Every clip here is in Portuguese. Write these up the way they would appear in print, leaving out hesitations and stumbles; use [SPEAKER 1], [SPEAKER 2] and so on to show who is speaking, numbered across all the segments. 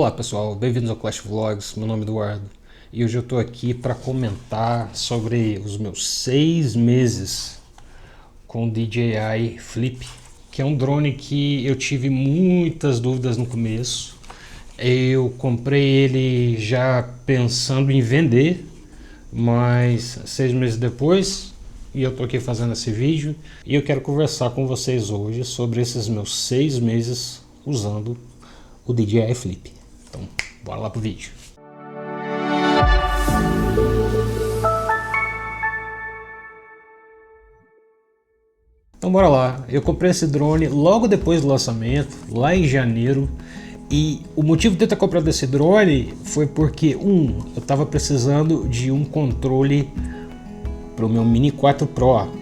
[SPEAKER 1] Olá pessoal, bem-vindos ao Clash Vlogs, meu nome é Eduardo e hoje eu estou aqui para comentar sobre os meus 6 meses com o DJI Flip, que é um drone que eu tive muitas dúvidas no começo. Eu comprei ele já pensando em vender, mas 6 meses depois, e eu tô aqui fazendo esse vídeo e eu quero conversar com vocês hoje sobre esses meus 6 meses usando o DJI Flip. Então, bora lá pro vídeo. Então bora lá, eu comprei esse drone logo depois do lançamento, lá em janeiro. E o motivo de eu ter comprado esse drone foi porque, eu estava precisando de um controle para o meu Mini 4 Pro.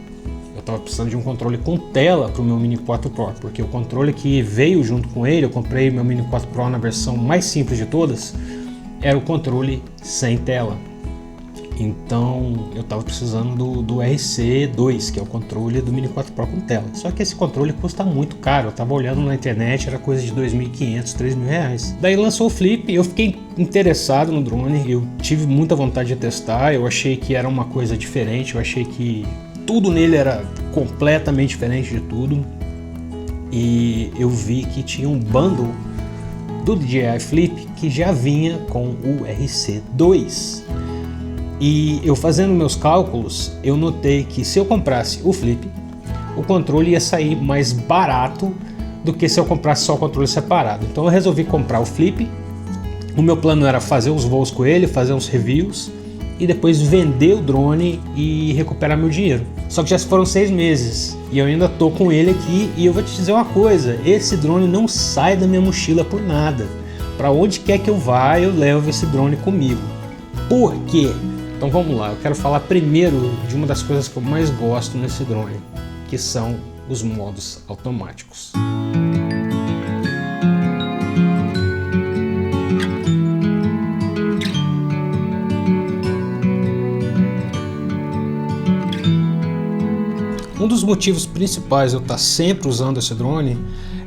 [SPEAKER 1] Eu estava precisando de um controle com tela para o meu Mini 4 Pro, porque o controle que veio junto com ele, eu comprei meu Mini 4 Pro na versão mais simples de todas, era o controle sem tela. Então eu estava precisando do RC2, que é o controle do Mini 4 Pro com tela. Só que esse controle custa muito caro, eu estava olhando na internet, era coisa de R$2.500, R$3.000. Daí lançou o Flip, eu fiquei interessado no drone, eu tive muita vontade de testar, eu achei que era uma coisa diferente, eu achei que tudo nele era completamente diferente de tudo. E eu vi que tinha um bundle do DJI Flip que já vinha com o RC2. E eu fazendo meus cálculos, eu notei que se eu comprasse o Flip, o controle ia sair mais barato do que se eu comprasse só o controle separado. Então eu resolvi comprar o Flip. O meu plano era fazer uns voos com ele, fazer uns reviews e depois vender o drone e recuperar meu dinheiro. Só que já foram 6 meses e eu ainda tô com ele aqui e eu vou te dizer uma coisa, esse drone não sai da minha mochila por nada. Para onde quer que eu vá, eu levo esse drone comigo. Por quê? Então vamos lá, eu quero falar primeiro de uma das coisas que eu mais gosto nesse drone, que são os modos automáticos. Um dos motivos principais de eu estar sempre usando esse drone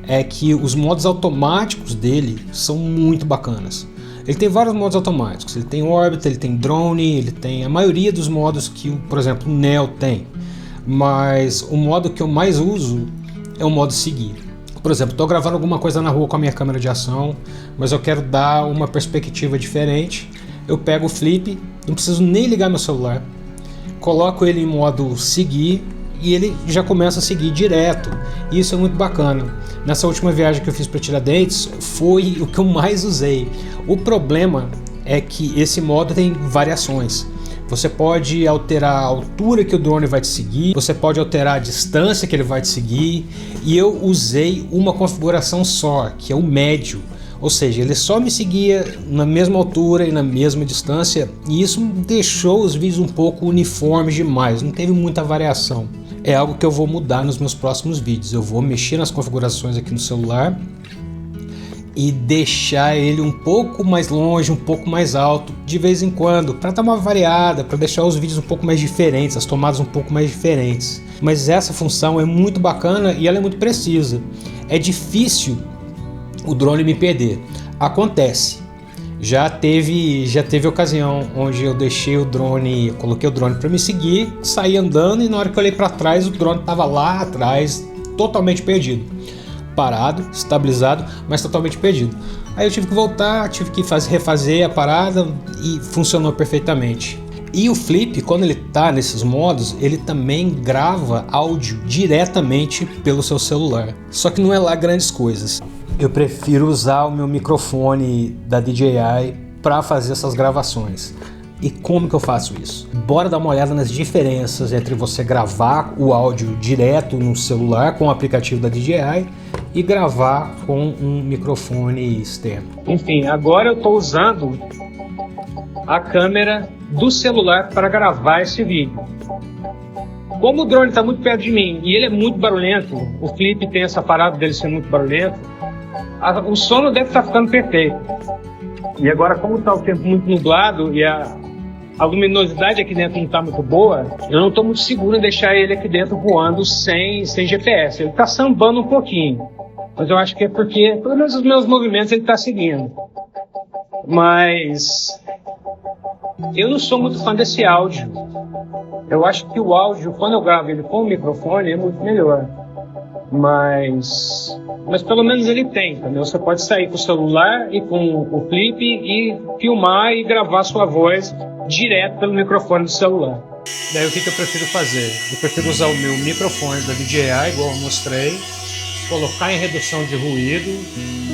[SPEAKER 1] é que os modos automáticos dele são muito bacanas. Ele tem vários modos automáticos, ele tem órbita, ele tem drone, ele tem a maioria dos modos que, por exemplo, o Neo tem. Mas o modo que eu mais uso é o modo seguir. Por exemplo, estou gravando alguma coisa na rua com a minha câmera de ação, mas eu quero dar uma perspectiva diferente. Eu pego o Flip, não preciso nem ligar meu celular, coloco ele em modo seguir e ele já começa a seguir direto. E isso é muito bacana. Nessa última viagem que eu fiz para Tiradentes foi o que eu mais usei. O problema é que esse modo tem variações. Você pode alterar a altura que o drone vai te seguir, você pode alterar a distância que ele vai te seguir, e eu usei uma configuração só, que é o médio. Ou seja, ele só me seguia na mesma altura e na mesma distância, e isso deixou os vídeos um pouco uniformes demais, não teve muita variação. É algo que eu vou mudar nos meus próximos vídeos. Eu vou mexer nas configurações aqui no celular e deixar ele um pouco mais longe, um pouco mais alto de vez em quando, para dar uma variada, para deixar os vídeos um pouco mais diferentes, as tomadas um pouco mais diferentes. Mas essa função é muito bacana e ela é muito precisa. É difícil o drone me perder. Acontece. Já teve ocasião onde eu deixei o drone, coloquei o drone para me seguir, saí andando e na hora que eu olhei para trás o drone estava lá atrás, totalmente perdido. Parado, estabilizado, mas totalmente perdido. Aí eu tive que voltar, tive que refazer a parada e funcionou perfeitamente. E o Flip, quando ele está nesses modos, ele também grava áudio diretamente pelo seu celular. Só que não é lá grandes coisas. Eu prefiro usar o meu microfone da DJI para fazer essas gravações. E como que eu faço isso? Bora dar uma olhada nas diferenças entre você gravar o áudio direto no celular com o aplicativo da DJI e gravar com um microfone externo. Enfim, agora eu estou usando a câmera do celular para gravar esse vídeo. Como o drone está muito perto de mim e ele é muito barulhento, o Flip tem essa parada dele ser muito barulhento, o som deve estar ficando perfeito. E agora, como está o tempo muito nublado e a luminosidade aqui dentro não está muito boa, eu não estou muito seguro em deixar ele aqui dentro voando sem GPS. Ele está sambando um pouquinho, mas eu acho que é porque, pelo menos os meus movimentos, ele está seguindo. mas eu não sou muito fã desse áudio. Eu acho que o áudio, quando eu gravo ele com o microfone, é muito melhor. Mas pelo menos ele tem, entendeu? Você pode sair com o celular e com o Flip e filmar e gravar sua voz direto pelo microfone do celular. Daí o que eu prefiro fazer? Eu prefiro usar o meu microfone da DJI, igual eu mostrei, colocar em redução de ruído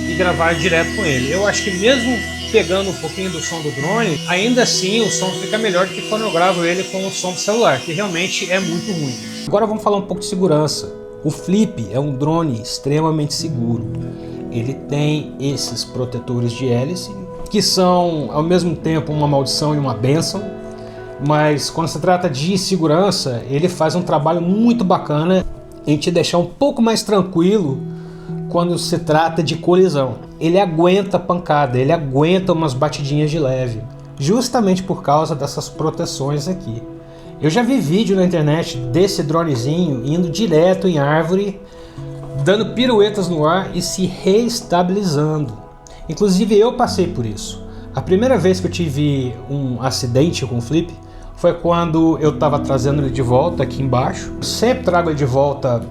[SPEAKER 1] e gravar direto com ele. Eu acho que mesmo pegando um pouquinho do som do drone, ainda assim o som fica melhor do que quando eu gravo ele com o som do celular, que realmente é muito ruim. Agora vamos falar um pouco de segurança. O Flip é um drone extremamente seguro. Ele tem esses protetores de hélice, que são ao mesmo tempo uma maldição e uma bênção, mas quando se trata de segurança, ele faz um trabalho muito bacana em te deixar um pouco mais tranquilo quando se trata de colisão. Ele aguenta pancada, ele aguenta umas batidinhas de leve, justamente por causa dessas proteções aqui. Eu já vi vídeo na internet desse dronezinho indo direto em árvore, dando piruetas no ar e se reestabilizando. Inclusive eu passei por isso. A primeira vez que eu tive um acidente com o Flip foi quando eu estava trazendo ele de volta aqui embaixo. Sempre trago ele de volta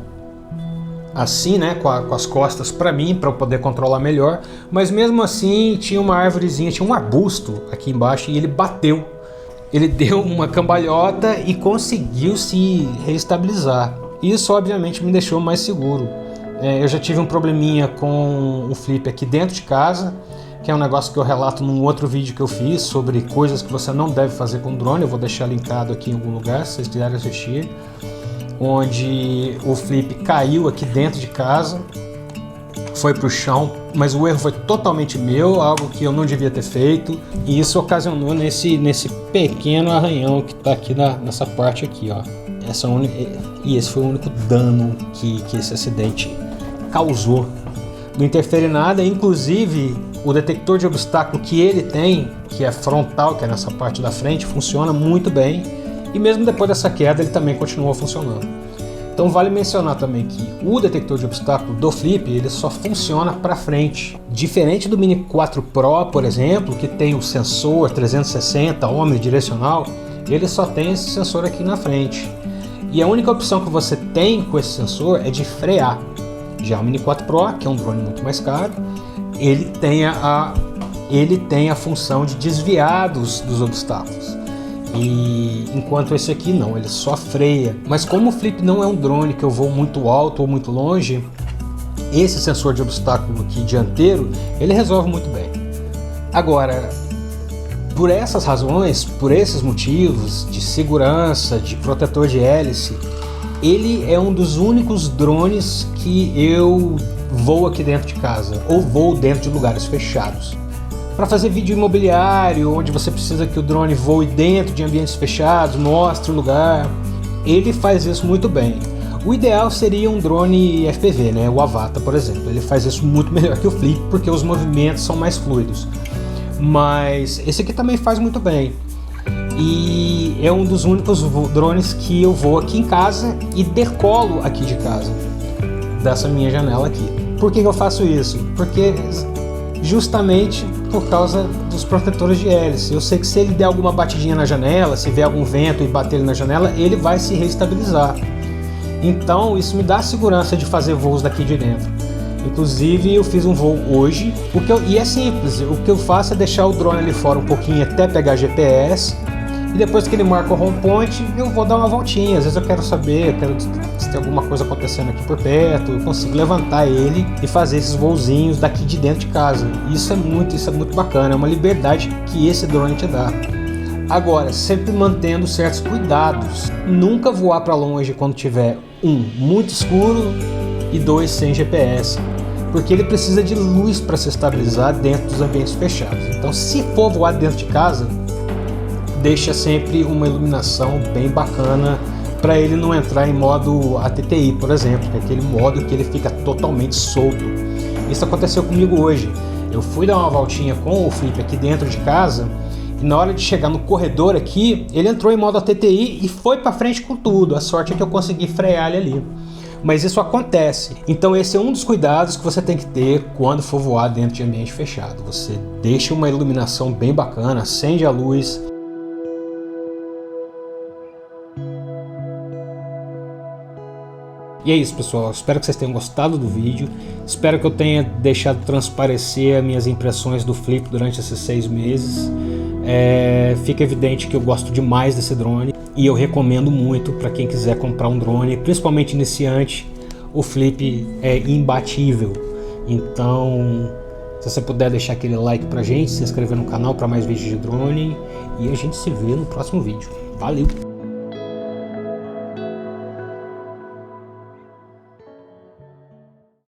[SPEAKER 1] assim, né, com as costas para mim, para eu poder controlar melhor. Mas mesmo assim tinha uma árvorezinha, tinha um arbusto aqui embaixo e ele bateu. Ele deu uma cambalhota e conseguiu se reestabilizar. Isso obviamente me deixou mais seguro. Eu já tive um probleminha com o Flip aqui dentro de casa, que é um negócio que eu relato num outro vídeo que eu fiz sobre coisas que você não deve fazer com drone. Eu vou deixar linkado aqui em algum lugar, se vocês quiserem assistir. Onde o Flip caiu aqui dentro de casa, foi para o chão, mas o erro foi totalmente meu, algo que eu não devia ter feito, e isso ocasionou nesse pequeno arranhão que está aqui nessa parte aqui, ó. E esse foi o único dano que esse acidente causou. Não interfere em nada, inclusive o detector de obstáculo que ele tem, que é frontal, que é nessa parte da frente, funciona muito bem, e mesmo depois dessa queda ele também continuou funcionando. Então vale mencionar também que o detector de obstáculo do Flip, ele só funciona para frente. Diferente do Mini 4 Pro, por exemplo, que tem o sensor 360 omnidirecional, ele só tem esse sensor aqui na frente. E a única opção que você tem com esse sensor é de frear. Já o Mini 4 Pro, que é um drone muito mais caro, ele tem a função de desviar dos obstáculos. E enquanto esse aqui não, ele só freia. Mas como o Flip não é um drone que eu vou muito alto ou muito longe, esse sensor de obstáculo aqui dianteiro, ele resolve muito bem. Agora, por essas razões, por esses motivos de segurança, de protetor de hélice, ele é um dos únicos drones que eu voo aqui dentro de casa, ou voo dentro de lugares fechados. Para fazer vídeo imobiliário, onde você precisa que o drone voe dentro de ambientes fechados, mostre o lugar, ele faz isso muito bem. O ideal seria um drone FPV, né? O Avata, por exemplo. Ele faz isso muito melhor que o Flip, porque os movimentos são mais fluidos. Mas esse aqui também faz muito bem. E é um dos únicos drones que eu vou aqui em casa e decolo aqui de casa, dessa minha janela aqui. Por que eu faço isso? Porque justamente por causa dos protetores de hélice. Eu sei que se ele der alguma batidinha na janela, se vier algum vento e bater ele na janela, ele vai se reestabilizar. Então isso me dá a segurança de fazer voos daqui de dentro. Inclusive eu fiz um voo hoje, e é simples, o que eu faço é deixar o drone ali fora um pouquinho até pegar GPS, e depois que ele marca o home point, eu vou dar uma voltinha. Às vezes eu quero saber, se tem alguma coisa acontecendo aqui por perto, eu consigo levantar ele e fazer esses voozinhos daqui de dentro de casa. Isso é muito bacana, é uma liberdade que esse drone te dá. Agora, sempre mantendo certos cuidados. Nunca voar para longe quando tiver muito escuro e 2 sem GPS, porque ele precisa de luz para se estabilizar dentro dos ambientes fechados. Então, se for voar dentro de casa, deixa sempre uma iluminação bem bacana para ele não entrar em modo ATTI, por exemplo, que é aquele modo que ele fica totalmente solto. Isso aconteceu comigo hoje. Eu fui dar uma voltinha com o Flip aqui dentro de casa e na hora de chegar no corredor aqui, ele entrou em modo ATTI e foi para frente com tudo. A sorte é que eu consegui frear ele ali. mas isso acontece. Então esse é um dos cuidados que você tem que ter quando for voar dentro de ambiente fechado. Você deixa uma iluminação bem bacana, acende a luz. E é isso, pessoal, espero que vocês tenham gostado do vídeo, espero que eu tenha deixado transparecer as minhas impressões do Flip durante esses 6 meses. Fica evidente que eu gosto demais desse drone e eu recomendo muito para quem quiser comprar um drone, principalmente iniciante. O Flip é imbatível, então se você puder deixar aquele like pra gente, se inscrever no canal para mais vídeos de drone, e a gente se vê no próximo vídeo. Valeu!